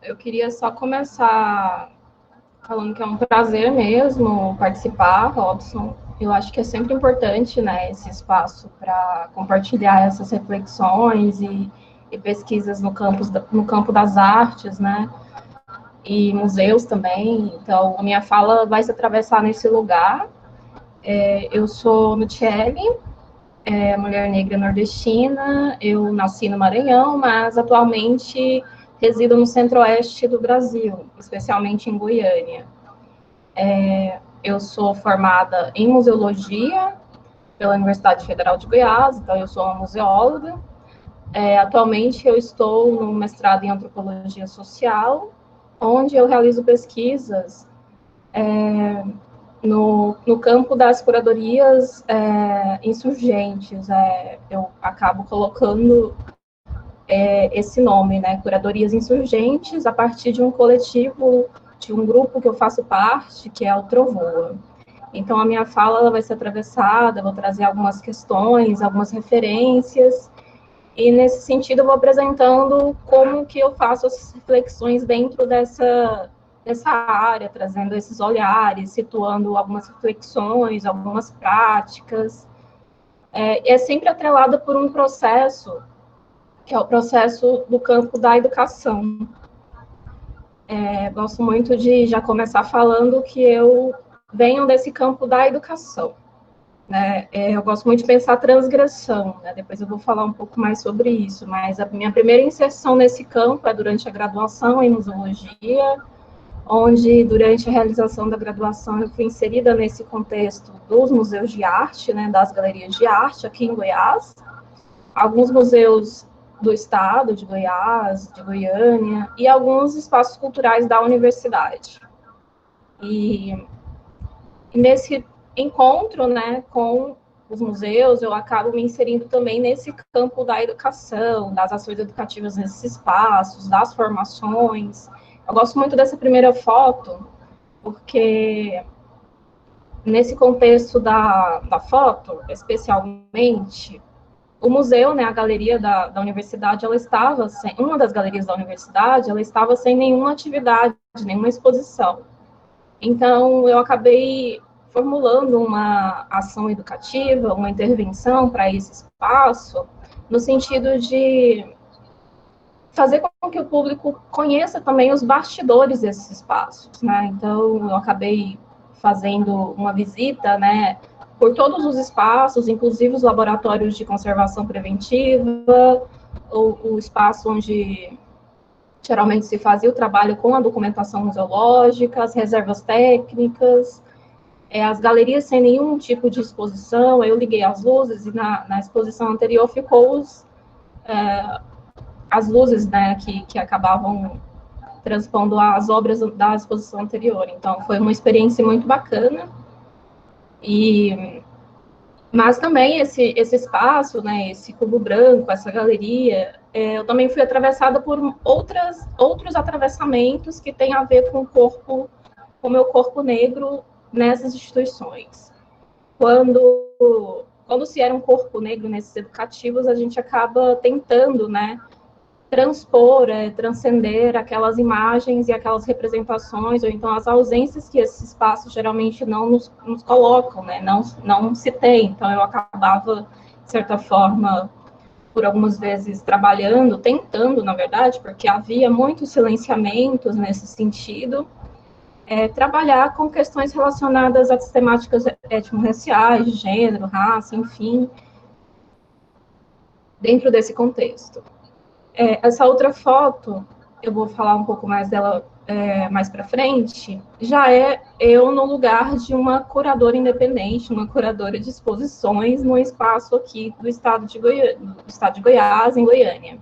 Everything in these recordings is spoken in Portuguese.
eu queria só começar falando que é um prazer mesmo participar, Robson. Eu acho que é sempre importante, né, esse espaço para compartilhar essas reflexões e pesquisas no campo das artes, né, e museus também. Então, a minha fala vai se atravessar nesse lugar. Eu sou Nutiele, mulher negra nordestina. Eu nasci no Maranhão, mas atualmente resido no centro-oeste do Brasil, especialmente em Goiânia. Eu sou formada em museologia pela Universidade Federal de Goiás, então eu sou uma museóloga. Atualmente eu estou no mestrado em antropologia social, onde eu realizo pesquisas no campo das curadorias insurgentes. Eu acabo colocando esse nome, né, curadorias insurgentes, a partir de um coletivo, de um grupo que eu faço parte, que é o Trovoa. Então, a minha fala ela vai ser atravessada, eu vou trazer algumas questões, algumas referências, e nesse sentido eu vou apresentando como que eu faço as reflexões dentro dessa área, trazendo esses olhares, situando algumas reflexões, algumas práticas. É sempre atrelada por um processo, que é o processo do campo da educação. Gosto muito de já começar falando que eu venho desse campo da educação. Né? Eu gosto muito de pensar transgressão, né? Depois eu vou falar um pouco mais sobre isso, mas a minha primeira inserção nesse campo é durante a graduação em museologia, onde durante a realização da graduação eu fui inserida nesse contexto dos museus de arte, né, das galerias de arte aqui em Goiás, alguns museus do estado de Goiás, de Goiânia, e alguns espaços culturais da universidade. E nesse encontro, né, com os museus, eu acabo me inserindo também nesse campo da educação, das ações educativas nesses espaços, das formações. Eu gosto muito dessa primeira foto, porque nesse contexto da foto, especialmente, o museu, né, a galeria da universidade, ela estava sem, uma das galerias da universidade, ela estava sem nenhuma atividade, nenhuma exposição. Então, eu acabei formulando uma ação educativa, uma intervenção para esse espaço, no sentido de fazer com que o público conheça também os bastidores desses espaços, né? Então, eu acabei fazendo uma visita, né, por todos os espaços, inclusive os laboratórios de conservação preventiva, o espaço onde geralmente se fazia o trabalho com a documentação museológica, as reservas técnicas, as galerias sem nenhum tipo de exposição. Eu liguei as luzes e na exposição anterior ficou as luzes, né, que acabavam transpondo as obras da exposição anterior. Então, foi uma experiência muito bacana. Mas também esse espaço, né, esse cubo branco, essa galeria, eu também fui atravessada por outros atravessamentos que têm a ver com o meu corpo negro nessas instituições. Quando se era um corpo negro nesses educativos, a gente acaba tentando, né, transpor, transcender aquelas imagens e aquelas representações, ou então as ausências que esses espaços geralmente não nos colocam, né? Não se tem. Então, eu acabava, de certa forma, por algumas vezes trabalhando, tentando, na verdade, porque havia muitos silenciamentos nesse sentido, trabalhar com questões relacionadas às temáticas étnico-raciais, de gênero, raça, enfim, dentro desse contexto. Essa outra foto, eu vou falar um pouco mais dela mais para frente, já é eu no lugar de uma curadora independente, uma curadora de exposições no espaço aqui do estado de Goiás, em Goiânia.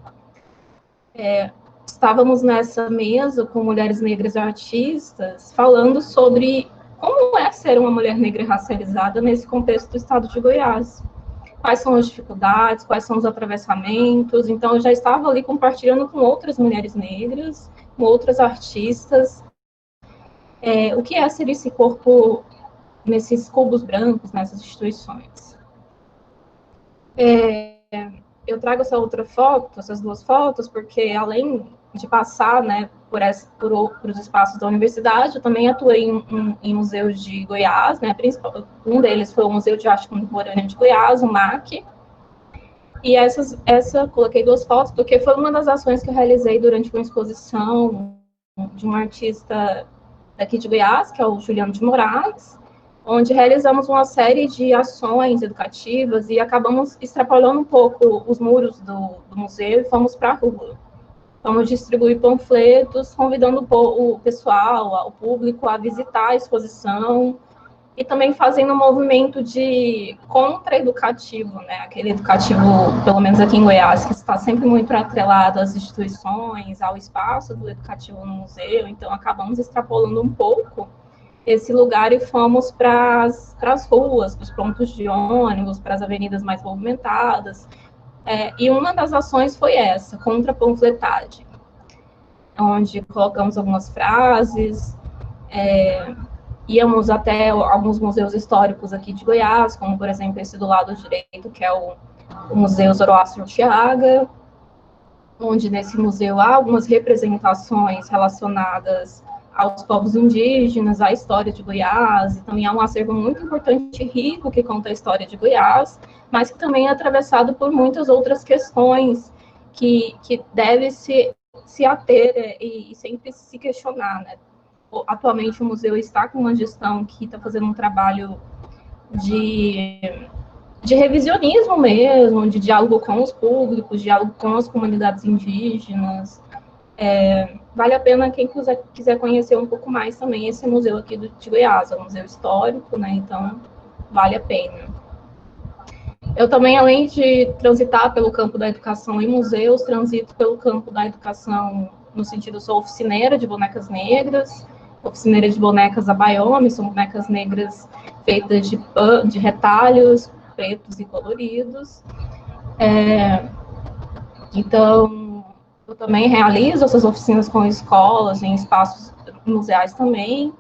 Estávamos nessa mesa com mulheres negras e artistas, falando sobre como é ser uma mulher negra racializada nesse contexto do estado de Goiás. Quais são as dificuldades, quais são os atravessamentos. Então, eu já estava ali compartilhando com outras mulheres negras, com outras artistas, o que é ser esse corpo nesses cubos brancos, nessas instituições. Eu trago essa outra foto, essas duas fotos, porque além de passar, né, por os espaços da universidade. Eu também atuei em museus de Goiás, né? Um deles foi o Museu de Arte Contemporânea de Goiás, o MAC. E coloquei 2 fotos, porque foi uma das ações que eu realizei durante uma exposição de um artista daqui de Goiás, que é o Juliano de Moraes, onde realizamos uma série de ações educativas e acabamos extrapolando um pouco os muros do museu e fomos para a rua. Vamos distribuir panfletos, convidando o pessoal, o público, a visitar a exposição e também fazendo um movimento de contra-educativo, né? Aquele educativo, pelo menos aqui em Goiás, que está sempre muito atrelado às instituições, ao espaço do educativo no museu. Então, acabamos extrapolando um pouco esse lugar e fomos para as ruas, para os pontos de ônibus, para as avenidas mais movimentadas. E uma das ações foi essa, contra a panfletagem, onde colocamos algumas frases, íamos até alguns museus históricos aqui de Goiás, como, por exemplo, esse do lado direito, que é o Museu Zoroastro Thiaga, onde nesse museu há algumas representações relacionadas aos povos indígenas, à história de Goiás, e também há um acervo muito importante e rico que conta a história de Goiás, mas que também é atravessado por muitas outras questões que deve se ater e sempre se questionar, né? Atualmente o museu está com uma gestão que está fazendo um trabalho de revisionismo mesmo, de diálogo com os públicos, diálogo com as comunidades indígenas. Vale a pena quem quiser conhecer um pouco mais também esse museu aqui de Goiás, é um museu histórico, né? Então vale a pena. Eu também, além de transitar pelo campo da educação em museus, transito pelo campo da educação no sentido, sou oficineira de bonecas negras, oficineira de bonecas Abayomi, são bonecas negras feitas de retalhos pretos e coloridos. Então, eu também realizo essas oficinas com escolas, em espaços museais também,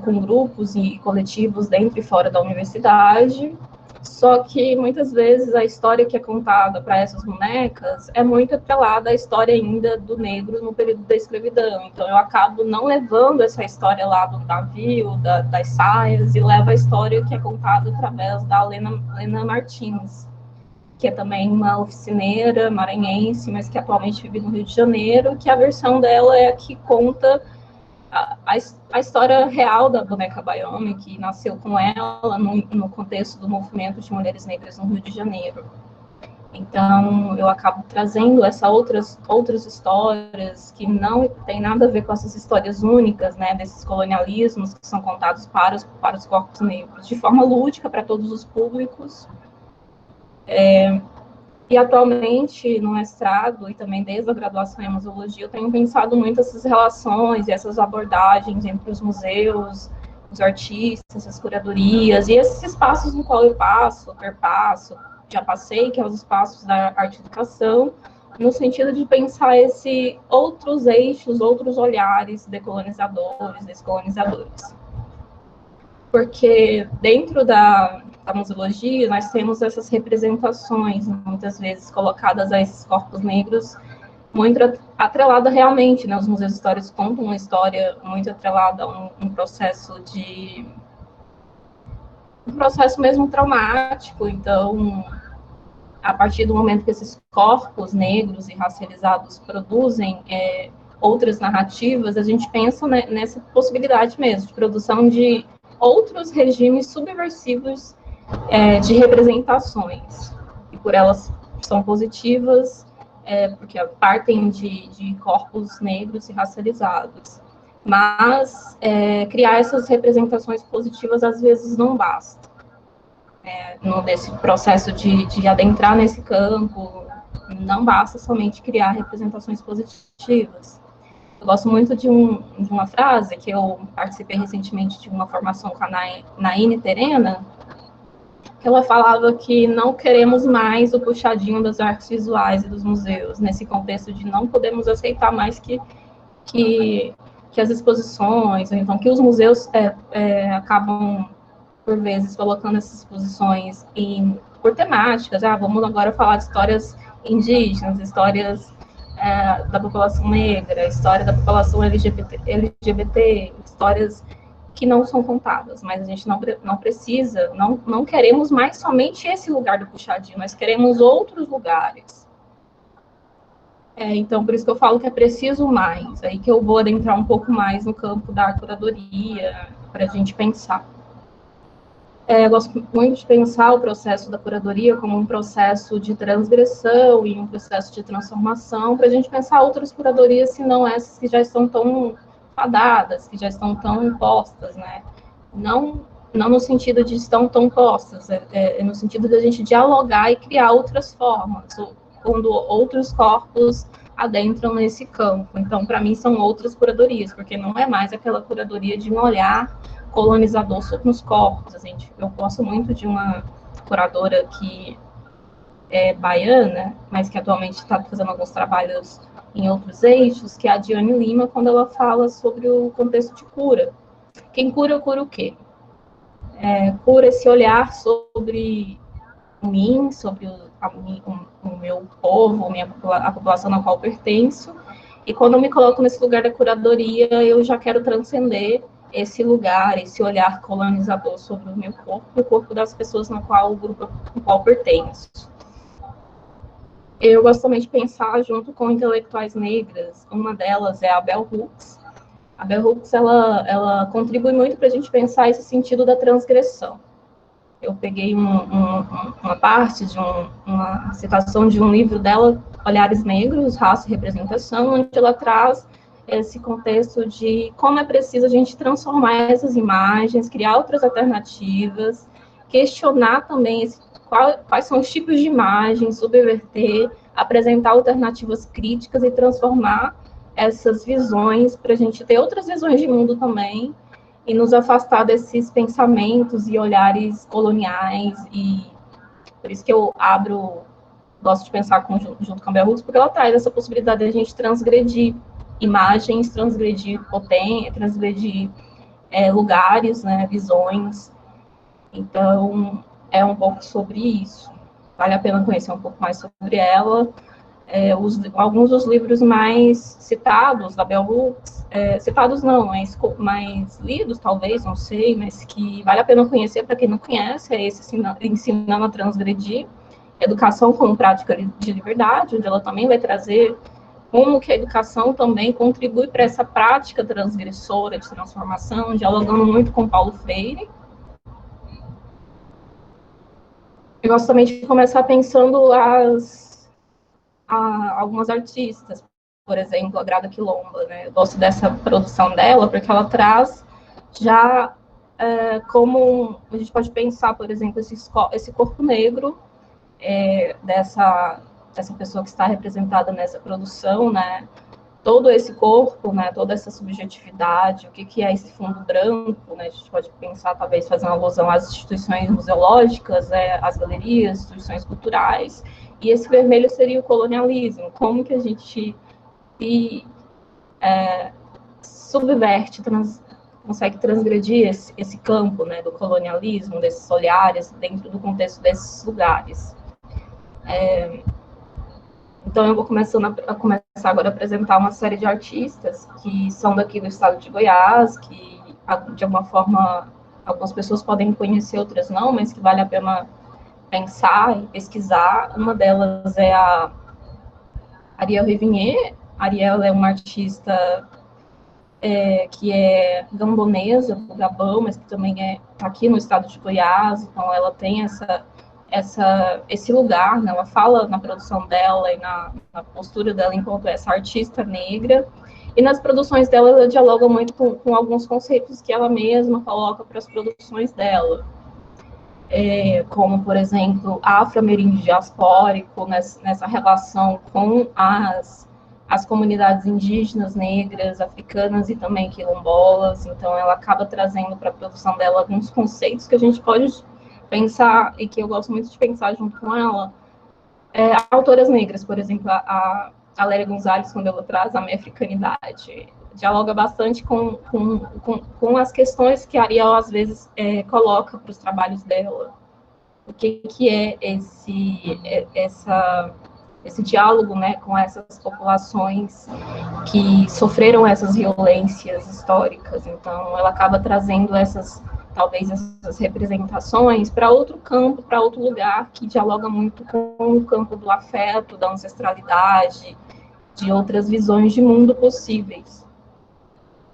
com grupos e coletivos dentro e fora da universidade. Só que, muitas vezes, a história que é contada para essas bonecas é muito atrelada à história ainda do negro no período da escravidão. Então, eu acabo não levando essa história lá do navio, das saias, e levo a história que é contada através da Lena Martins, que é também uma oficineira maranhense, mas que atualmente vive no Rio de Janeiro, que a versão dela é a que conta a história real da boneca Abayomi, que nasceu com ela no contexto do movimento de mulheres negras no Rio de Janeiro. Então, eu acabo trazendo essas outras histórias que não tem nada a ver com essas histórias únicas, né, desses colonialismos que são contados para os corpos negros, de forma lúdica para todos os públicos. E atualmente, no mestrado, e também desde a graduação em museologia, eu tenho pensado muito essas relações e essas abordagens entre os museus, os artistas, as curadorias, e esses espaços no qual eu perpasso, já passei, que é os espaços da arte e educação, no sentido de pensar outros eixos, outros olhares decolonizadores, descolonizadores. Porque dentro da museologia, nós temos essas representações, muitas vezes colocadas a esses corpos negros, muito atrelada realmente, né? Os museus históricos contam uma história muito atrelada a um processo mesmo traumático. Então, a partir do momento que esses corpos negros e racializados produzem outras narrativas, a gente pensa, né, nessa possibilidade mesmo de produção de outros regimes subversivos de representações, e por elas são positivas, porque partem de corpos negros e racializados. Mas criar essas representações positivas às vezes não basta. Nesse processo de adentrar nesse campo, não basta somente criar representações positivas. Eu gosto muito de uma frase que eu participei recentemente de uma formação com a Naine Terena, que ela falava que não queremos mais o puxadinho das artes visuais e dos museus, nesse contexto de não podemos aceitar mais que as exposições, ou então que os museus acabam, por vezes, colocando essas exposições por temáticas. Vamos agora falar de histórias indígenas, histórias da população negra, história da população LGBT, histórias que não são contadas, mas a gente não precisa, não queremos mais somente esse lugar do puxadinho, nós queremos outros lugares. Então, por isso que eu falo que é preciso mais, aí que eu vou adentrar um pouco mais no campo da curadoria, para a gente pensar. Eu gosto muito de pensar o processo da curadoria como um processo de transgressão e um processo de transformação, para a gente pensar outras curadorias, se não essas que já estão tão fadadas, que já estão tão impostas, né? Não no sentido de estão tão postas, no sentido de a gente dialogar e criar outras formas, quando outros corpos adentram nesse campo. Então, para mim, são outras curadorias, porque não é mais aquela curadoria de um olhar colonizador sobre os corpos. Eu gosto muito de uma curadora que é baiana, mas que atualmente está fazendo alguns trabalhos em outros eixos, que é a Diane Lima, quando ela fala sobre o contexto de cura. Quem cura, cura o quê? Cura esse olhar sobre mim, sobre o meu povo, a população na qual eu pertenço, e quando eu me coloco nesse lugar da curadoria, eu já quero transcender esse lugar, esse olhar colonizador sobre o meu corpo e o corpo das pessoas no grupo no qual pertenço. Eu gosto também de pensar junto com intelectuais negras, uma delas é a Bell Hooks. A Bell Hooks, ela contribui muito para a gente pensar esse sentido da transgressão. Eu peguei uma parte de uma citação de um livro dela, Olhares Negros, Raça e Representação, onde ela traz esse contexto de como é preciso a gente transformar essas imagens, criar outras alternativas, questionar também quais são os tipos de imagens, subverter, apresentar alternativas críticas e transformar essas visões para a gente ter outras visões de mundo também e nos afastar desses pensamentos e olhares coloniais. E por isso que eu gosto de pensar junto com a Bell Hooks, porque ela traz essa possibilidade de a gente transgredir imagens, transgredir potência, transgredir lugares, né, visões. Então, é um pouco sobre isso. Vale a pena conhecer um pouco mais sobre ela. Alguns dos livros mais citados da Bell Hooks, citados não, mais lidos talvez, não sei, mas que vale a pena conhecer para quem não conhece, é esse Ensinando a Transgredir, Educação como Prática de Liberdade, onde ela também vai trazer como que a educação também contribui para essa prática transgressora de transformação, dialogando muito com Paulo Freire. Eu gosto também de começar pensando algumas artistas, por exemplo, a Grada Quilomba, né? Eu gosto dessa produção dela, porque ela traz já como a gente pode pensar, por exemplo, esse corpo negro dessa pessoa que está representada nessa produção, né? Todo esse corpo, né? Toda essa subjetividade, o que é esse fundo branco, né? A gente pode pensar, talvez, fazendo alusão às instituições museológicas, às galerias, instituições culturais, e esse vermelho seria o colonialismo. Como que a gente subverte, consegue transgredir esse campo, né, do colonialismo, desses olhares, dentro do contexto desses lugares. Então, eu vou começar agora a apresentar uma série de artistas que são daqui do estado de Goiás, que, de alguma forma, algumas pessoas podem conhecer, outras não, mas que vale a pena pensar e pesquisar. Uma delas é a Ariel Rivinier. A Ariel é uma artista que é gambonesa, do Gabão, mas que também está aqui no estado de Goiás, então ela tem esse lugar, né? Ela fala na produção dela e na postura dela enquanto essa artista negra, e nas produções dela ela dialoga muito com alguns conceitos que ela mesma coloca para as produções dela, como, por exemplo, afro-ameríndio diaspórico, nessa relação com as comunidades indígenas, negras, africanas e também quilombolas. Então, ela acaba trazendo para a produção dela alguns conceitos que a gente pode pensar, e que eu gosto muito de pensar junto com ela, autoras negras, por exemplo, a Lélia Gonzalez, quando ela traz a minha africanidade, dialoga bastante com as questões que a Ariel, às vezes, coloca para os trabalhos dela. O que é esse diálogo, né, com essas populações que sofreram essas violências históricas. Então, ela acaba trazendo talvez essas representações para outro campo, para outro lugar, que dialoga muito com o campo do afeto, da ancestralidade, de outras visões de mundo possíveis.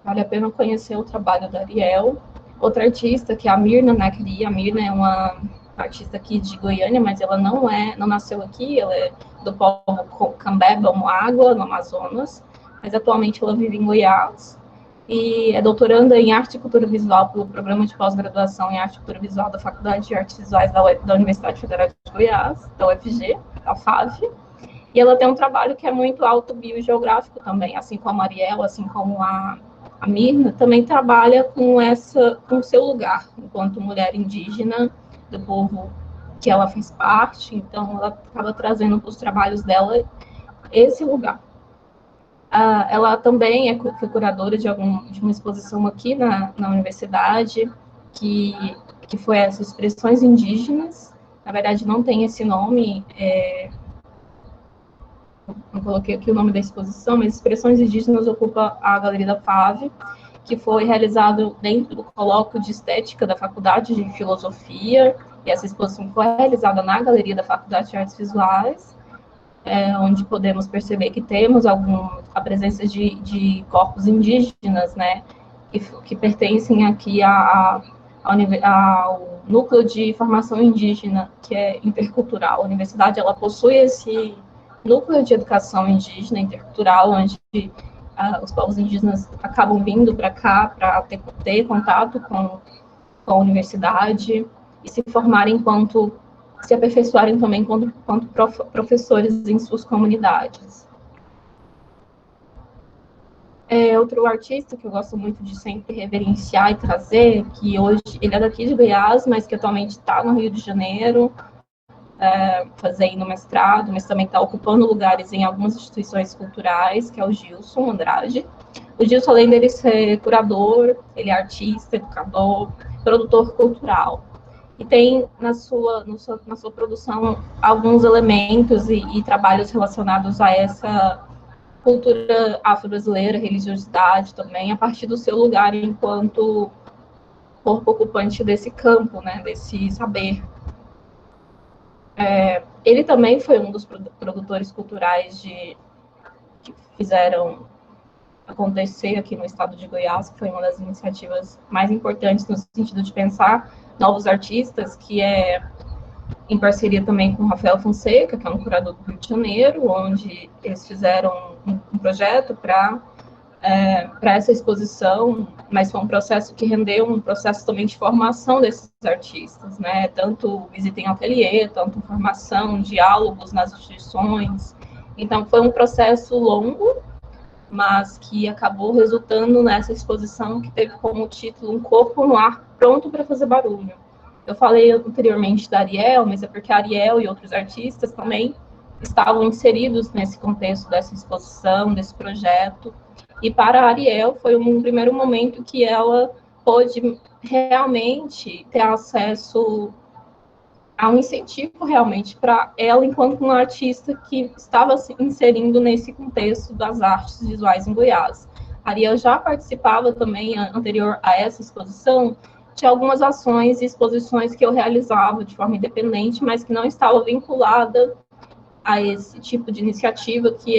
Vale a pena conhecer o trabalho da Ariel. Outra artista, que é a Mirna Nakri. A Mirna é uma artista aqui de Goiânia, mas ela não nasceu aqui, ela é do povo Cambeba, Moágua, no Amazonas, mas atualmente ela vive em Goiás e é doutoranda em Arte e Cultura Visual pelo Programa de Pós-Graduação em Arte e Cultura Visual da Faculdade de Artes Visuais da Universidade Federal de Goiás, da UFG, da FAV, e ela tem um trabalho que é muito autobiogeográfico também, assim como a Ariel, assim como a Mirna, também trabalha com o seu lugar, enquanto mulher indígena, do povo que ela fez parte, então ela acaba trazendo para os trabalhos dela esse lugar. Ela também foi curadora de uma exposição aqui na universidade, que foi essas expressões indígenas. Na verdade, não tem esse nome, não coloquei aqui o nome da exposição, mas Expressões Indígenas ocupa a Galeria da FAV, que foi realizado dentro do colóquio de estética da Faculdade de Filosofia, e essa exposição foi realizada na Galeria da Faculdade de Artes Visuais, onde podemos perceber que temos a presença de corpos indígenas, né, que pertencem aqui ao núcleo de formação indígena, que é intercultural. A universidade ela possui esse núcleo de educação indígena intercultural, onde os povos indígenas acabam vindo para cá para ter contato com a universidade e se formarem se aperfeiçoarem também enquanto professores em suas comunidades. Outro artista que eu gosto muito de sempre reverenciar e trazer, que hoje ele é daqui de Goiás, mas que atualmente está no Rio de Janeiro, fazendo mestrado, mas também está ocupando lugares em algumas instituições culturais, que é o Gilson Andrade. O Gilson, além dele ser curador, ele é artista, educador, produtor cultural. E tem na sua produção alguns elementos e trabalhos relacionados a essa cultura afro-brasileira, religiosidade também, a partir do seu lugar enquanto corpo ocupante desse campo, né, desse saber. Ele também foi um dos produtores culturais que fizeram acontecer aqui no estado de Goiás, que foi uma das iniciativas mais importantes no sentido de pensar novos artistas, que é em parceria também com o Rafael Fonseca, que é um curador do Rio de Janeiro, onde eles fizeram um projeto para essa exposição, mas foi um processo que rendeu um processo também de formação desses artistas, né? Tanto visita em ateliê, tanto formação, diálogos nas instituições. Então, foi um processo longo, mas que acabou resultando nessa exposição que teve como título Um Corpo no Ar Pronto para Fazer Barulho. Eu falei anteriormente da Ariel, mas é porque a Ariel e outros artistas também estavam inseridos nesse contexto dessa exposição, desse projeto. E para a Ariel foi um primeiro momento que ela pôde realmente ter acesso a um incentivo realmente para ela enquanto uma artista que estava se inserindo nesse contexto das artes visuais em Goiás. A Ariel já participava também, anterior a essa exposição, de algumas ações e exposições que eu realizava de forma independente, mas que não estava vinculada a esse tipo de iniciativa que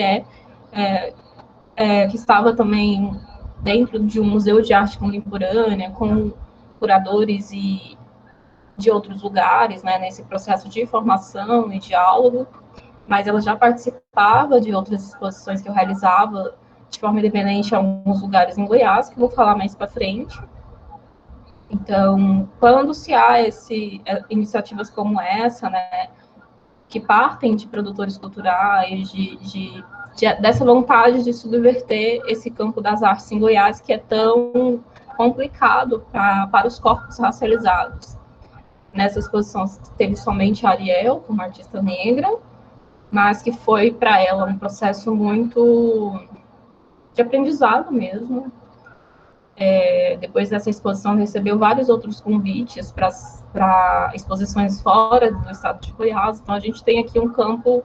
estava também dentro de um museu de arte contemporânea, com curadores e de outros lugares, né, nesse processo de formação e diálogo, mas ela já participava de outras exposições que eu realizava de forma independente em alguns lugares em Goiás, que eu vou falar mais para frente. Então, quando se há iniciativas como essa, né, que partem de produtores culturais, dessa vontade de subverter esse campo das artes em Goiás, que é tão complicado para os corpos racializados. Nessa exposição teve somente a Ariel, como artista negra, mas que foi para ela um processo muito de aprendizado mesmo. Depois dessa exposição, recebeu vários outros convites para exposições fora do estado de Goiás. Então, a gente tem aqui um campo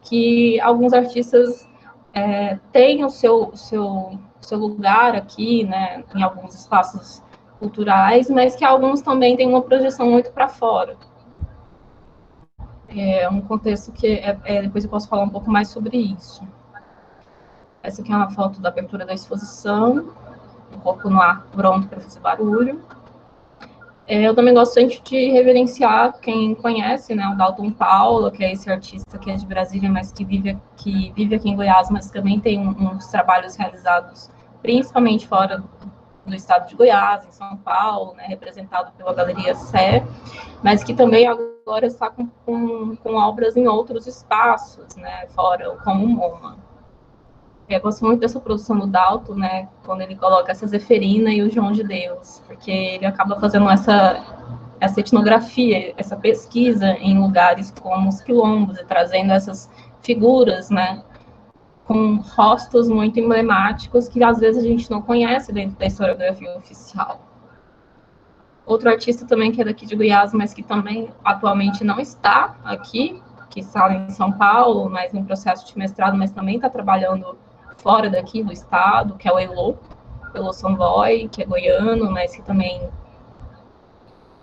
que alguns artistas têm o seu lugar aqui, né, em alguns espaços culturais, mas que alguns também têm uma projeção muito para fora. É um contexto que depois eu posso falar um pouco mais sobre isso. Essa aqui é uma foto da abertura da exposição, um pouco no ar pronto para fazer barulho. Eu também gosto sempre de reverenciar quem conhece, né, o Dalton Paulo, que é esse artista que é de Brasília, mas que vive aqui em Goiás, mas também tem uns trabalhos realizados principalmente fora do estado de Goiás, em São Paulo, né, representado pela Galeria Sé, mas que também agora está com obras em outros espaços, né, fora, como o MoMA. Eu gosto muito dessa produção do Dalton, né, quando ele coloca essa Zeferina e o João de Deus, porque ele acaba fazendo essa etnografia, essa pesquisa em lugares como os quilombos, e trazendo essas figuras, né, com rostos muito emblemáticos que às vezes a gente não conhece dentro da historiografia oficial. Outro artista também que é daqui de Goiás, mas que também atualmente não está aqui, que está em São Paulo, mas em processo de mestrado, mas também está trabalhando fora daqui do estado, que é o Elô Samboy, que é goiano, mas que também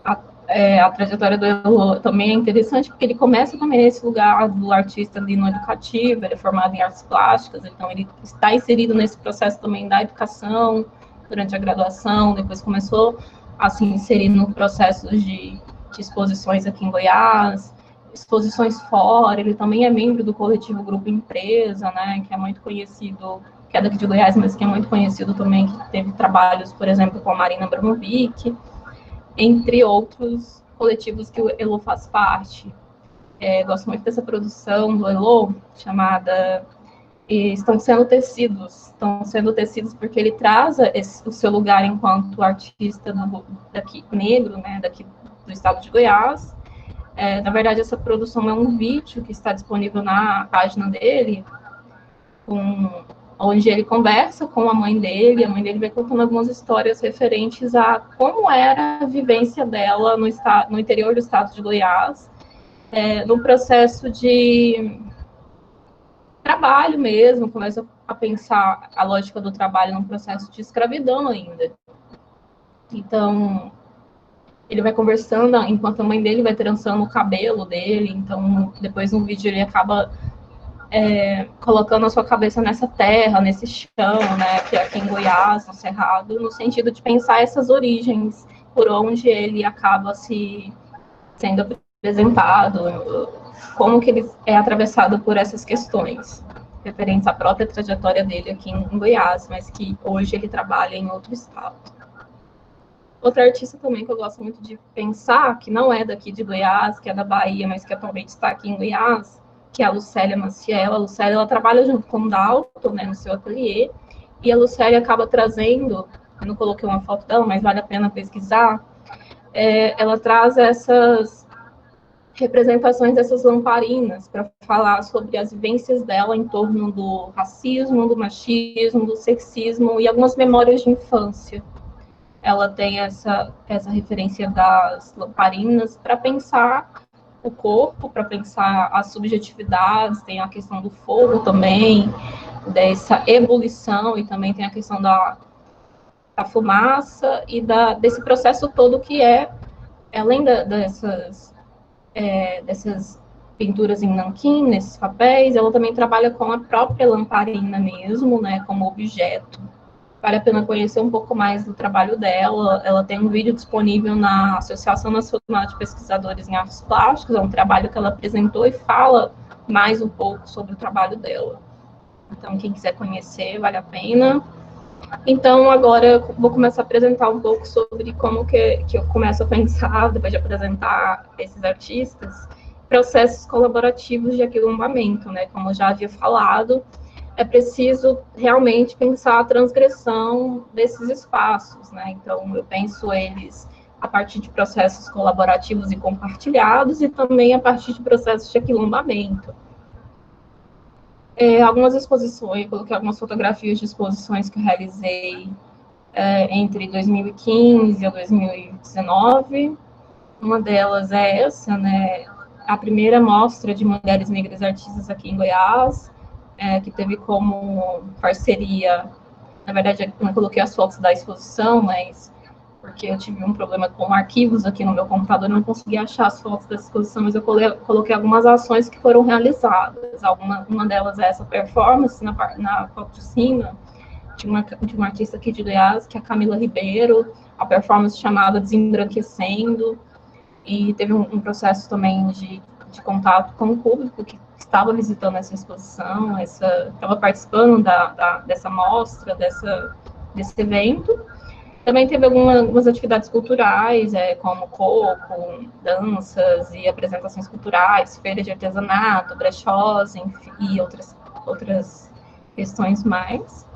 a trajetória do Elô também é interessante, porque ele começa também nesse lugar do artista ali no educativo, ele é formado em artes plásticas, então ele está inserido nesse processo também da educação, durante a graduação, depois começou a se inserir no processo de exposições aqui em Goiás, exposições fora, ele também é membro do coletivo Grupo Empresa, né, que é muito conhecido, que é daqui de Goiás, mas que é muito conhecido também, que teve trabalhos, por exemplo, com a Marina Abramovic, entre outros coletivos que o Elô faz parte. Gosto muito dessa produção do Elô, chamada Estão Sendo Tecidos porque ele traz o seu lugar enquanto artista daqui negro, né, daqui do estado de Goiás. Na verdade, essa produção é um vídeo que está disponível na página dele, onde ele conversa com a mãe dele vai contando algumas histórias referentes a como era a vivência dela no interior do estado de Goiás, no processo de trabalho mesmo, começa a pensar a lógica do trabalho num processo de escravidão ainda. Então, ele vai conversando enquanto a mãe dele vai trançando o cabelo dele, então depois no vídeo ele acaba colocando a sua cabeça nessa terra, nesse chão, né, que é aqui em Goiás, no Cerrado, no sentido de pensar essas origens, por onde ele acaba sendo apresentado, como que ele é atravessado por essas questões, referentes à própria trajetória dele aqui em Goiás, mas que hoje ele trabalha em outro estado. Outra artista também que eu gosto muito de pensar, que não é daqui de Goiás, que é da Bahia, mas que atualmente está aqui em Goiás, que é a Lucélia Maciel. A Lucélia, ela trabalha junto com o Dalton, né, no seu ateliê, e a Lucélia acaba trazendo, eu não coloquei uma foto dela, mas vale a pena pesquisar, ela traz essas representações dessas lamparinas para falar sobre as vivências dela em torno do racismo, do machismo, do sexismo e algumas memórias de infância. Ela tem essa referência das lamparinas para pensar o corpo, para pensar as subjetividades, tem a questão do fogo também, dessa ebulição, e também tem a questão da fumaça e desse processo todo que além dessas pinturas em nanquim, nesses papéis, ela também trabalha com a própria lamparina mesmo, né, como objeto. Vale a pena conhecer um pouco mais do trabalho dela. Ela tem um vídeo disponível na Associação Nacional de Pesquisadores em Artes Plásticas, é um trabalho que ela apresentou e fala mais um pouco sobre o trabalho dela. Então, quem quiser conhecer, vale a pena. Então, agora eu vou começar a apresentar um pouco sobre como que eu começo a pensar, depois de apresentar esses artistas, processos colaborativos de aquilombamento, né? Como eu já havia falado, é preciso realmente pensar a transgressão desses espaços, né? Então, eu penso eles a partir de processos colaborativos e compartilhados e também a partir de processos de aquilombamento. Algumas exposições, coloquei algumas fotografias de exposições que eu realizei entre 2015 e 2019. Uma delas é essa, né? a primeira mostra de mulheres negras artistas aqui em Goiás, que teve como parceria, na verdade, eu não coloquei as fotos da exposição, mas porque eu tive um problema com arquivos aqui no meu computador, não consegui achar as fotos da exposição, mas eu coloquei algumas ações que foram realizadas. Uma delas é essa performance na foto de cima, de uma artista aqui de Goiás, que é a Camila Ribeiro, a performance chamada Desembranquecendo, e teve um processo também de contato com o público que estava visitando essa exposição, estava participando dessa mostra, desse evento. Também teve algumas atividades culturais, como coco, danças e apresentações culturais, feiras de artesanato, brechós, enfim, e outras questões mais.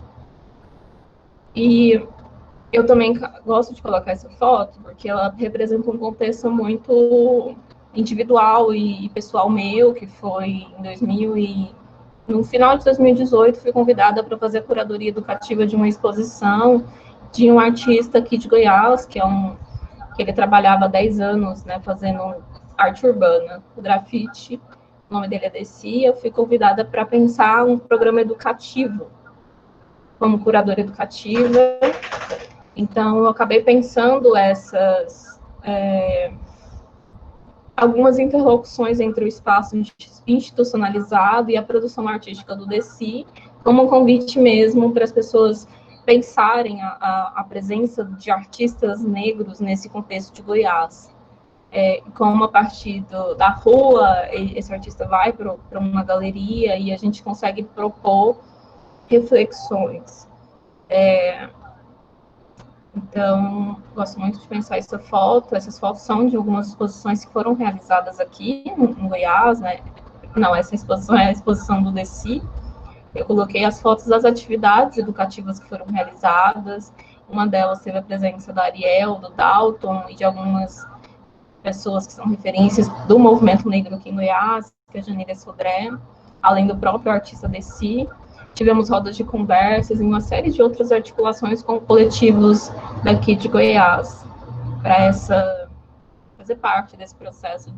E eu também gosto de colocar essa foto, porque ela representa um contexto muito individual e pessoal meu, que foi no final de 2018, fui convidada para fazer a curadoria educativa de uma exposição de um artista aqui de Goiás, que ele trabalhava há 10 anos, né, fazendo arte urbana, grafite. O nome dele é Desi. Eu fui convidada para pensar um programa educativo, como curadora educativa. Então, eu acabei pensando algumas interlocuções entre o espaço institucionalizado e a produção artística do Desi, como um convite mesmo para as pessoas pensarem a presença de artistas negros nesse contexto de Goiás. Como a partir da rua, esse artista vai para uma galeria e a gente consegue propor reflexões. Então, gosto muito de pensar essa foto. Essas fotos são de algumas exposições que foram realizadas aqui em Goiás, né? Não, essa exposição é a exposição do Desi. Eu coloquei as fotos das atividades educativas que foram realizadas. Uma delas teve a presença da Ariel, do Dalton e de algumas pessoas que são referências do movimento negro aqui em Goiás, que é a Janeira Sodré, além do próprio artista Desi. Tivemos rodas de conversas e uma série de outras articulações com coletivos daqui de Goiás, para fazer parte desse processo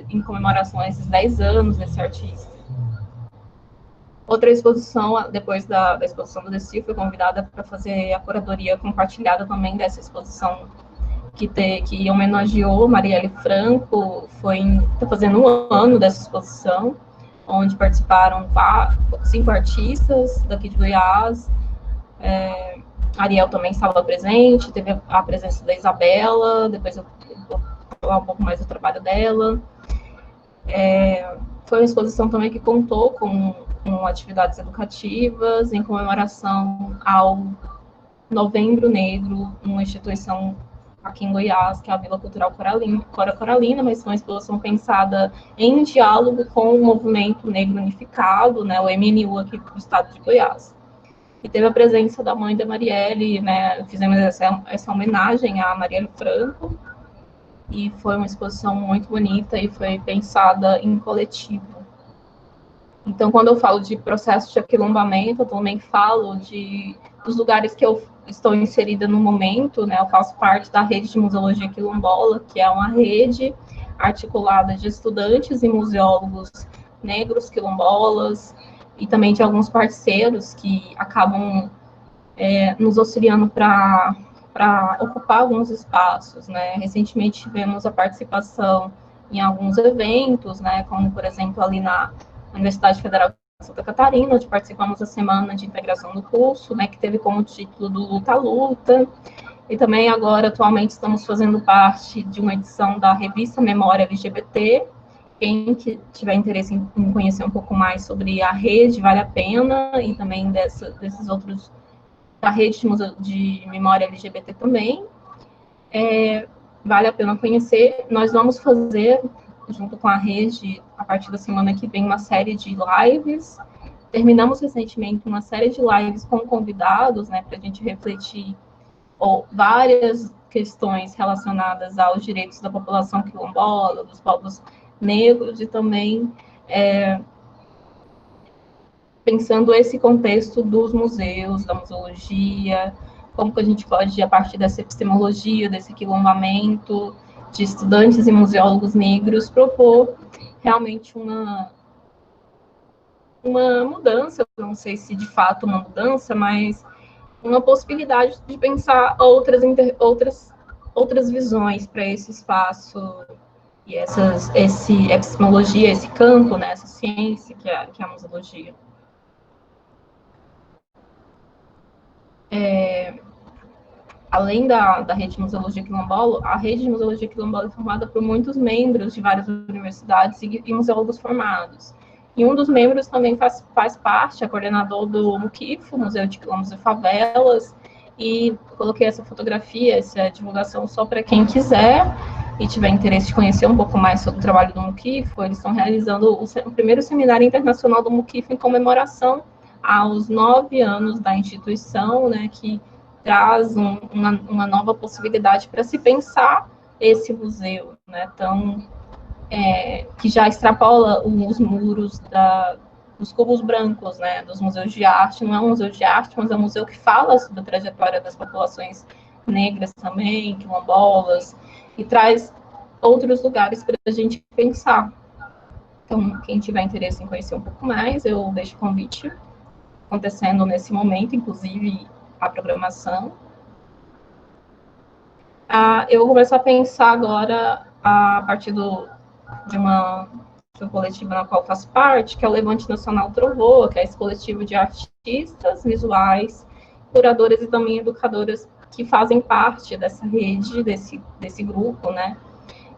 em comemoração a esses 10 anos desse artista. Outra exposição, depois da exposição do Desi, fui convidada para fazer a curadoria compartilhada também dessa exposição que homenageou Marielle Franco. Está fazendo um ano dessa exposição, onde participaram 5 artistas daqui de Goiás. Ariel também estava presente, teve a presença da Isabela, depois eu vou falar um pouco mais do trabalho dela. Foi uma exposição também que contou com atividades educativas em comemoração ao Novembro Negro, uma instituição aqui em Goiás, que é a Vila Cultural Cora Coralina, mas foi uma exposição pensada em diálogo com o Movimento Negro Unificado, né, o MNU aqui do estado de Goiás. E teve a presença da mãe da Marielle, né, fizemos essa homenagem à Marielle Franco, e foi uma exposição muito bonita e foi pensada em coletivo. Então, quando eu falo de processo de aquilombamento, eu também falo dos lugares que eu estou inserida no momento, né? Eu faço parte da rede de museologia quilombola, que é uma rede articulada de estudantes e museólogos negros quilombolas, e também de alguns parceiros que acabam nos auxiliando para ocupar alguns espaços, né? Recentemente tivemos a participação em alguns eventos, né? Como, por exemplo, ali na Universidade Federal de Santa Catarina, onde participamos da Semana de Integração do Curso, né, que teve como título do Luta a Luta, e também agora, atualmente, estamos fazendo parte de uma edição da revista Memória LGBT. Quem tiver interesse em conhecer um pouco mais sobre a rede, vale a pena, e também desses outros, da rede de Memória LGBT também, vale a pena conhecer. Nós vamos fazer, junto com a rede, a partir da semana que vem, uma série de lives. Terminamos recentemente uma série de lives com convidados, né, para a gente refletir várias questões relacionadas aos direitos da população quilombola, dos povos negros, e também pensando esse contexto dos museus, da museologia, como que a gente pode, a partir dessa epistemologia, desse quilombamento de estudantes e museólogos negros, propor realmente uma mudança, não sei se de fato uma mudança, mas uma possibilidade de pensar outras visões para esse espaço e esse epistemologia, esse campo, né, essa ciência que é a museologia. Além da rede de museologia quilombola, a rede de museologia quilombola é formada por muitos membros de várias universidades e museólogos formados. E um dos membros também faz parte, é coordenador do MUQIF, Museu de Quilombos e Favelas, e coloquei essa fotografia, essa divulgação só para quem quiser e tiver interesse de conhecer um pouco mais sobre o trabalho do MUQIF. Eles estão realizando o primeiro seminário internacional do MUQIF em comemoração aos 9 anos da instituição, né, que traz uma nova possibilidade para se pensar esse museu, né, que já extrapola os muros dos cubos brancos, né, dos museus de arte. Não é um museu de arte, mas é um museu que fala sobre a trajetória das populações negras também, quilombolas, e traz outros lugares para a gente pensar. Então, quem tiver interesse em conhecer um pouco mais, eu deixo o convite acontecendo nesse momento, inclusive a programação. Eu vou começar a pensar agora, a partir de um coletivo na qual faço parte, que é o Levante Nacional Trovoa, que é esse coletivo de artistas visuais, curadoras e também educadoras que fazem parte dessa rede, desse grupo, né?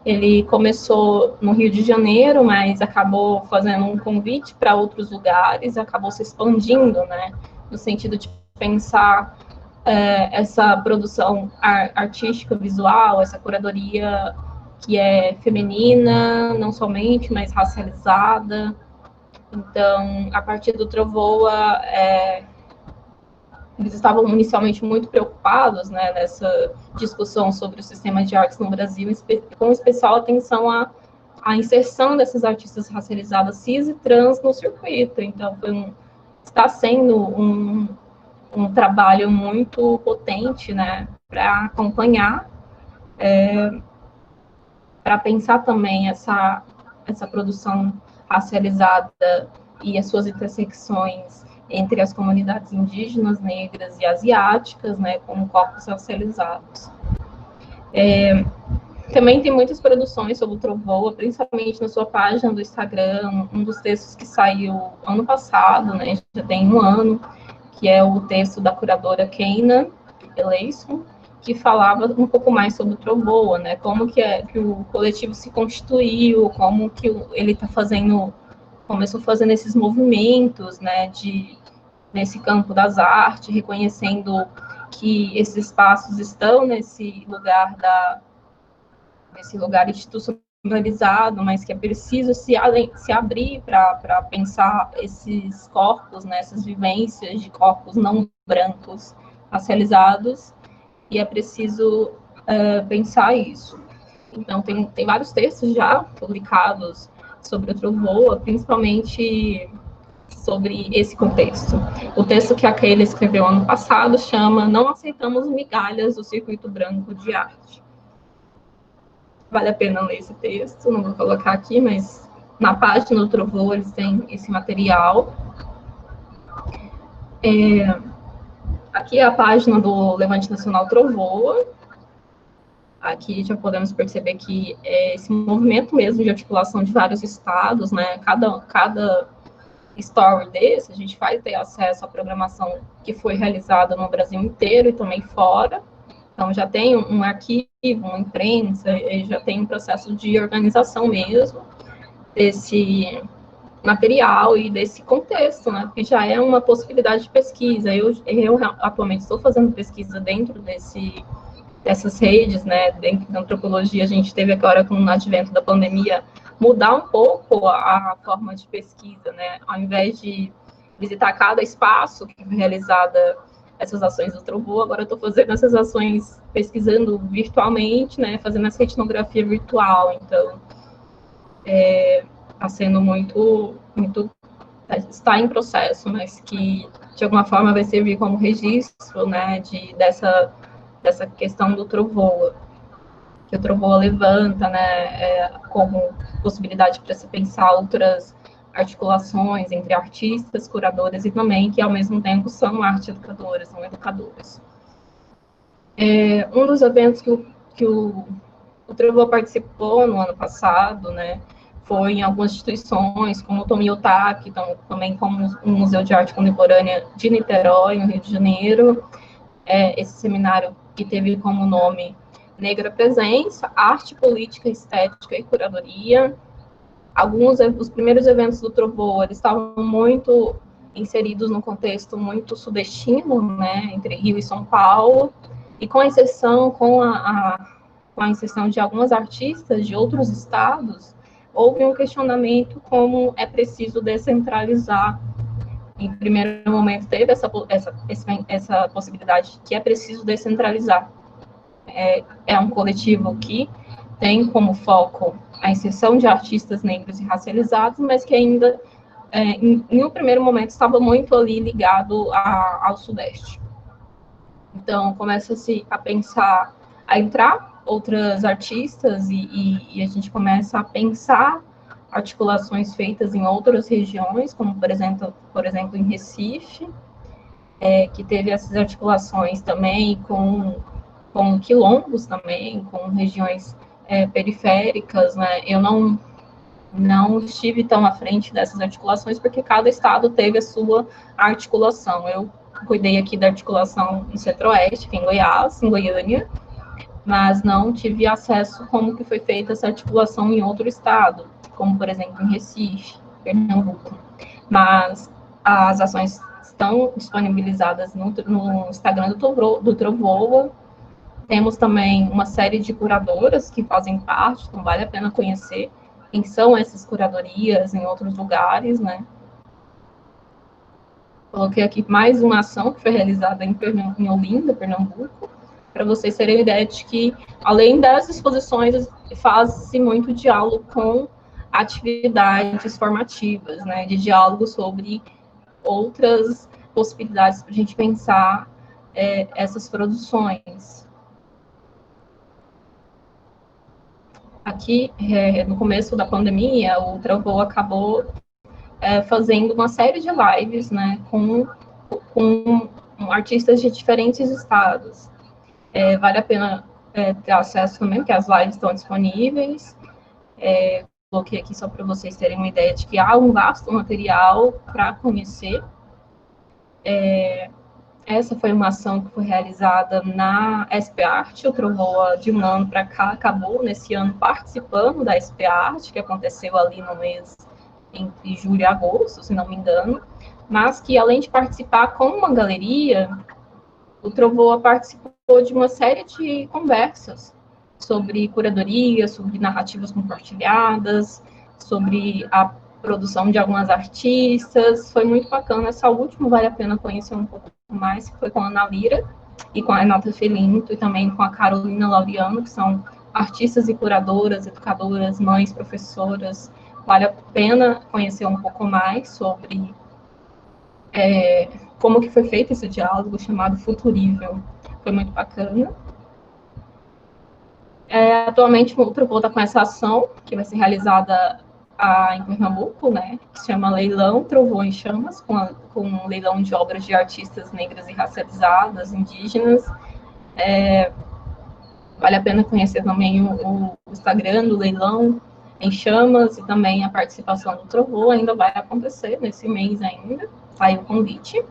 Ele começou no Rio de Janeiro, mas acabou fazendo um convite para outros lugares, acabou se expandindo, né? No sentido de pensar essa produção artística, visual, essa curadoria que é feminina, não somente, mas racializada. Então, a partir do Trovoa, eles estavam inicialmente muito preocupados, né, nessa discussão sobre o sistema de artes no Brasil, com especial atenção à inserção dessas artistas racializadas cis e trans no circuito. Então, está sendo um trabalho muito potente, né, para acompanhar, para pensar também essa produção racializada e as suas intersecções entre as comunidades indígenas, negras e asiáticas, né, como corpos racializados. Também tem muitas produções sobre o Trovoa, principalmente na sua página do Instagram, um dos textos que saiu ano passado, né, já tem um ano, que é o texto da curadora Keina Eleison, que falava um pouco mais sobre o Trovoa, né? Como que o coletivo se constituiu, como que ele está começou fazendo esses movimentos, né? Nesse campo das artes, reconhecendo que esses espaços estão nesse lugar institucionalizado, mas que é preciso se abrir para pensar esses corpos, né, essas vivências de corpos não brancos racializados, e é preciso pensar isso. Então, tem vários textos já publicados sobre o Trovoa, principalmente sobre esse contexto. O texto que a Keila escreveu ano passado chama Não Aceitamos Migalhas do Circuito Branco de Arte. Vale a pena ler esse texto, não vou colocar aqui, mas na página do Trovoa eles têm esse material. Aqui é a página do Levante Nacional Trovoa. Aqui já podemos perceber que é esse movimento mesmo de articulação de vários estados, né? Cada story desse, a gente vai ter acesso à programação que foi realizada no Brasil inteiro e também fora. Então, já tem um arquivo, uma imprensa, já tem um processo de organização mesmo desse material e desse contexto, né? Porque já é uma possibilidade de pesquisa. Eu atualmente estou fazendo pesquisa dentro dessas redes, né? Dentro da antropologia, a gente teve agora, com o advento da pandemia, mudar um pouco a forma de pesquisa, né? Ao invés de visitar cada espaço que foi realizada essas ações do Trovoa, agora eu estou fazendo essas ações pesquisando virtualmente, né, fazendo essa etnografia virtual. Então, está sendo muito, está em processo, mas que de alguma forma vai servir como registro, né, dessa questão do Trovoa. que o Trovoa levanta, né, como possibilidade para se pensar outras articulações entre artistas, curadoras e também que, ao mesmo tempo, são arte educadoras, são educadores. Um dos eventos que o Trovoa participou no ano passado, né, foi em algumas instituições, como o Tomiotaki, também como o Museu de Arte Contemporânea de Niterói, no Rio de Janeiro, esse seminário que teve como nome Negra Presença, Arte, Política, Estética e Curadoria. Os primeiros eventos do Trovoa, eles estavam muito inseridos num contexto muito sudestino, né, entre Rio e São Paulo, e com exceção, com a inserção de algumas artistas de outros estados, houve um questionamento como é preciso descentralizar. Em primeiro momento, teve essa possibilidade que é preciso descentralizar. É um coletivo que tem como foco a inserção de artistas negros e racializados, mas que ainda, em um primeiro momento, estava muito ali ligado ao Sudeste. Então, começa-se a pensar, a entrar outras artistas e a gente começa a pensar articulações feitas em outras regiões, como, por exemplo em Recife, que teve essas articulações também com quilombos também, com regiões periféricas, né? Eu não estive tão à frente dessas articulações, porque cada estado teve a sua articulação. Eu cuidei aqui da articulação no Centro-Oeste, aqui em Goiás, em Goiânia, mas não tive acesso como que foi feita essa articulação em outro estado, como, por exemplo, em Recife, Pernambuco. Mas as ações estão disponibilizadas no Instagram do Trovoa. Temos também uma série de curadoras que fazem parte, então vale a pena conhecer quem são essas curadorias em outros lugares, né? Coloquei aqui mais uma ação que foi realizada em Olinda, Pernambuco, para vocês terem uma ideia de que, além das exposições, faz-se muito diálogo com atividades formativas, né? De diálogo sobre outras possibilidades para a gente pensar essas produções. Aqui, no começo da pandemia, o Trovoa acabou fazendo uma série de lives, né, com artistas de diferentes estados. Vale a pena ter acesso também, porque as lives estão disponíveis. Coloquei aqui só para vocês terem uma ideia de que há um vasto material para conhecer. Essa foi uma ação que foi realizada na SP Arte. O Trovoa, de um ano para cá, acabou nesse ano participando da SP Arte, que aconteceu ali no mês entre julho e agosto, se não me engano, mas que, além de participar com uma galeria, o Trovoa participou de uma série de conversas sobre curadoria, sobre narrativas compartilhadas, sobre a produção de algumas artistas. Foi muito bacana. Essa última vale a pena conhecer um pouco mais, que foi com a Ana Lira e com a Renata Felinto, e também com a Carolina Laureano, que são artistas e curadoras, educadoras, mães, professoras. Vale a pena conhecer um pouco mais sobre como que foi feito esse diálogo chamado Futurível. Foi muito bacana. Atualmente, o Trovoa está com essa ação, que vai ser realizada em Pernambuco, né, que se chama Leilão Trovoa em Chamas, com um leilão de obras de artistas negras e racializadas, indígenas. Vale a pena conhecer também o Instagram do Leilão em Chamas, e também a participação do Trovoa ainda vai acontecer nesse mês ainda, saiu o convite.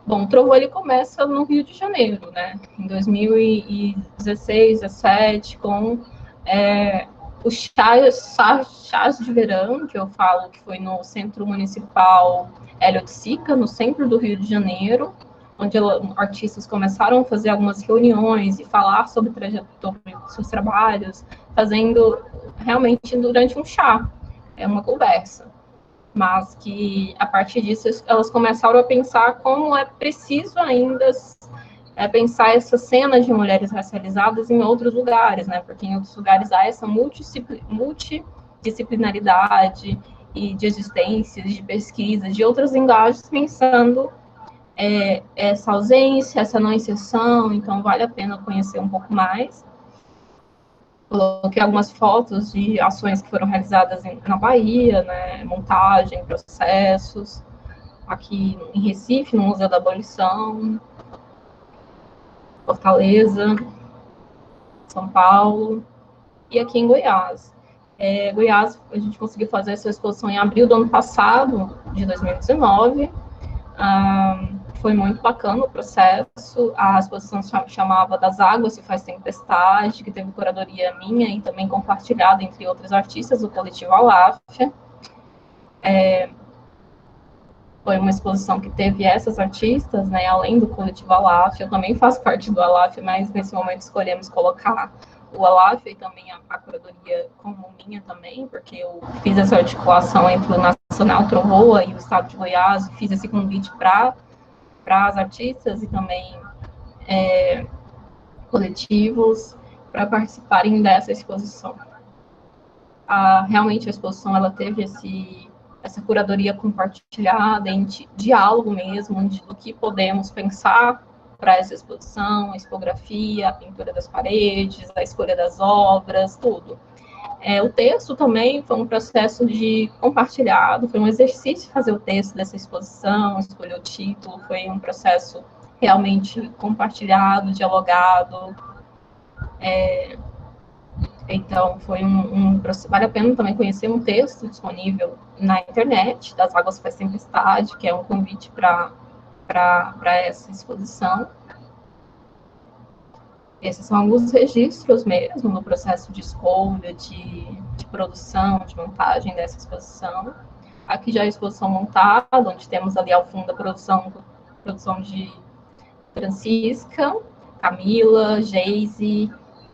Bom, o Trovoa, ele começa no Rio de Janeiro, né, em 2016, 2017, com os chás de verão, que eu falo que foi no Centro Municipal Hélio de Sica, no centro do Rio de Janeiro, onde artistas começaram a fazer algumas reuniões e falar sobre seus trabalhos, fazendo realmente durante um chá, uma conversa. Mas que, a partir disso, elas começaram a pensar como é preciso ainda pensar essa cena de mulheres racializadas em outros lugares, né? Porque em outros lugares há essa multidisciplinaridade e de existências, de pesquisas, de outras linguagens, pensando essa ausência, essa não inserção. Então, vale a pena conhecer um pouco mais. Coloquei algumas fotos de ações que foram realizadas na Bahia, né, montagem, processos, aqui em Recife, no Museu da Abolição, Fortaleza, São Paulo, e aqui em Goiás. Goiás, a gente conseguiu fazer essa exposição em abril do ano passado, de 2019. Foi muito bacana o processo. A exposição chamava Das Águas Se Faz Tempestade, que teve curadoria minha e também compartilhada entre outros artistas do coletivo Aláfia. Foi uma exposição que teve essas artistas, né, além do coletivo Aláfia. Eu também faço parte do Aláfia, mas nesse momento escolhemos colocar o Aláfia e também a curadoria como minha também, porque eu fiz essa articulação entre o Nacional Trovoa e o Estado de Goiás, fiz esse convite para as artistas e também coletivos para participarem dessa exposição. Realmente a exposição ela teve essa curadoria compartilhada, em diálogo mesmo, do que podemos pensar para essa exposição, a expografia, a pintura das paredes, a escolha das obras, tudo. O texto também foi um processo de compartilhado, foi um exercício fazer o texto dessa exposição, escolher o título, foi um processo realmente compartilhado, dialogado. Então, foi vale a pena também conhecer um texto disponível na internet, Das Águas Faz Tempestade, que é um convite para essa exposição. Esses são alguns registros mesmo no processo de escolha, de produção, de montagem dessa exposição. Aqui já é a exposição montada, onde temos ali ao fundo a produção de Francisca, Camila, Geise.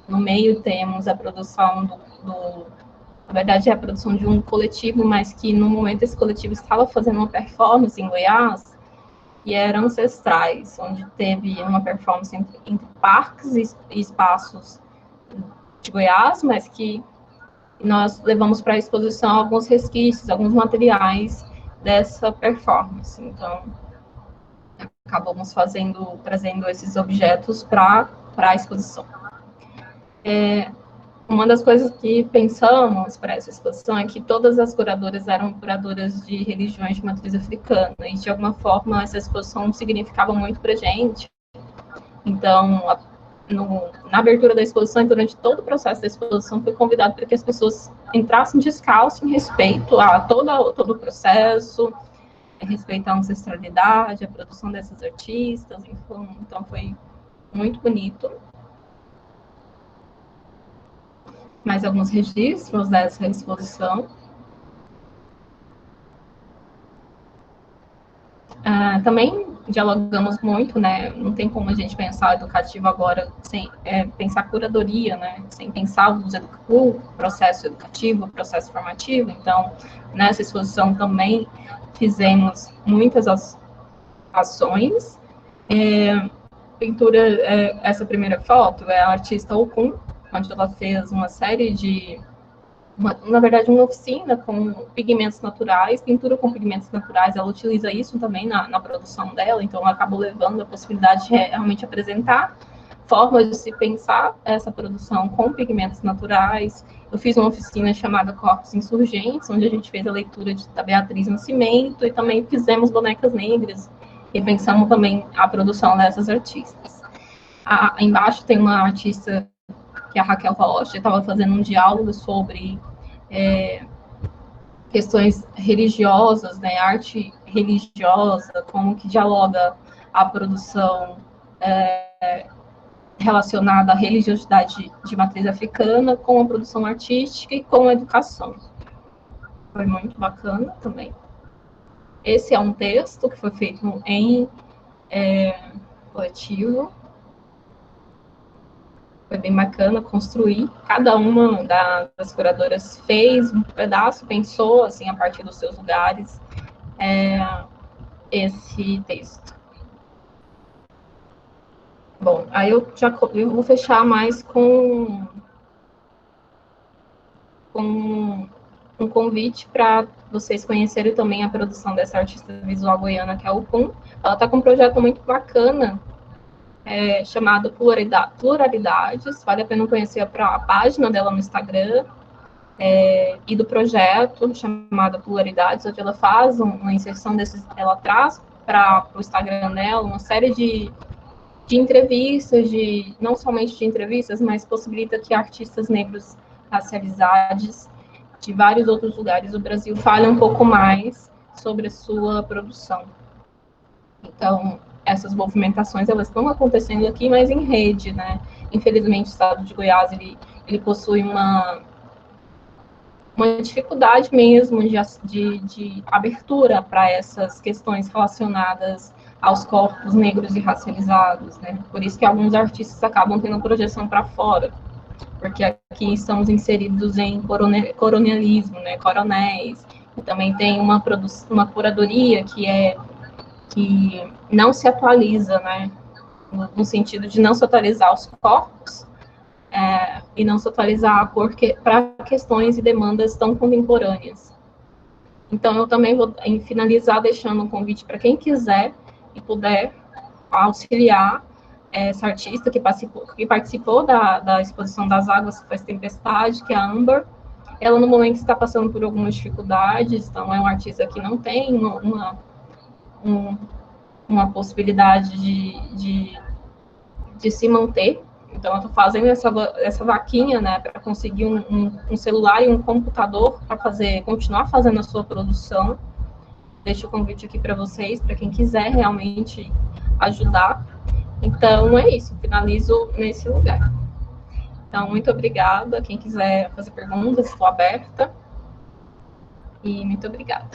No meio temos a produção na verdade é a produção de um coletivo, mas que no momento esse coletivo estava fazendo uma performance em Goiás, que era Ancestrais, onde teve uma performance entre parques e espaços de Goiás, mas que nós levamos para a exposição alguns resquícios, alguns materiais dessa performance. Então, acabamos trazendo esses objetos para a exposição. Uma das coisas que pensamos para essa exposição é que todas as curadoras eram curadoras de religiões de matriz africana, e de alguma forma essa exposição significava muito para a gente. Então, na abertura da exposição e durante todo o processo da exposição, foi convidado para que as pessoas entrassem descalço em respeito a todo o processo, em respeito à ancestralidade, à produção dessas artistas. Então foi muito bonito. Mais alguns registros dessa exposição. Também dialogamos muito, né? Não tem como a gente pensar educativo agora sem pensar curadoria, né? Sem pensar o processo educativo, o processo formativo. Então, nessa exposição também fizemos muitas ações. Pintura, essa primeira foto é a artista Okun, onde ela fez uma série na verdade, uma oficina com pigmentos naturais, pintura com pigmentos naturais. Ela utiliza isso também na produção dela, então ela acabou levando a possibilidade de realmente apresentar formas de se pensar essa produção com pigmentos naturais. Eu fiz uma oficina chamada Corpos Insurgentes, onde a gente fez a leitura da Beatriz Nascimento e também fizemos bonecas negras e pensamos também a produção dessas artistas. Embaixo tem uma artista que a Raquel Rocha estava fazendo um diálogo sobre questões religiosas, né, arte religiosa, como que dialoga a produção relacionada à religiosidade de matriz africana com a produção artística e com a educação. Foi muito bacana também. Esse é um texto que foi feito em coletivo. Foi bem bacana construir. Cada uma das curadoras fez um pedaço, pensou, assim, a partir dos seus lugares, esse texto. Bom, aí eu vou fechar mais com um convite para vocês conhecerem também a produção dessa artista visual goiana, que é a Okun. Ela está com um projeto muito bacana, chamado Pluralidades. Vale a pena conhecer a página dela no Instagram, e do projeto chamado Pluralidades, onde ela faz uma inserção desses, ela traz para o Instagram dela uma série de entrevistas, não somente de entrevistas, mas possibilita que artistas negros racializados de vários outros lugares do Brasil falem um pouco mais sobre a sua produção. Então, essas movimentações, elas estão acontecendo aqui, mas em rede, né? Infelizmente, o estado de Goiás, ele possui uma dificuldade mesmo de abertura para essas questões relacionadas aos corpos negros e racializados, né? Por isso que alguns artistas acabam tendo projeção para fora, porque aqui estamos inseridos em colonialismo, né? Coronéis, e também tem uma curadoria que não se atualiza, né? No sentido de não se atualizar os corpos, e não se atualizar a cor para questões e demandas tão contemporâneas. Então, eu também vou finalizar deixando um convite para quem quiser e puder auxiliar essa artista que participou da exposição das Águas Faz Tempestade, que é a Amber. Ela, no momento, está passando por algumas dificuldades, então é um artista que não tem uma possibilidade de se manter. Então, eu estou fazendo essa vaquinha, né, para conseguir um celular e um computador para continuar fazendo a sua produção. Deixo o convite aqui para vocês, para quem quiser realmente ajudar. Então, é isso. Finalizo nesse lugar. Então, muito obrigada. Quem quiser fazer perguntas, estou aberta. E muito obrigada.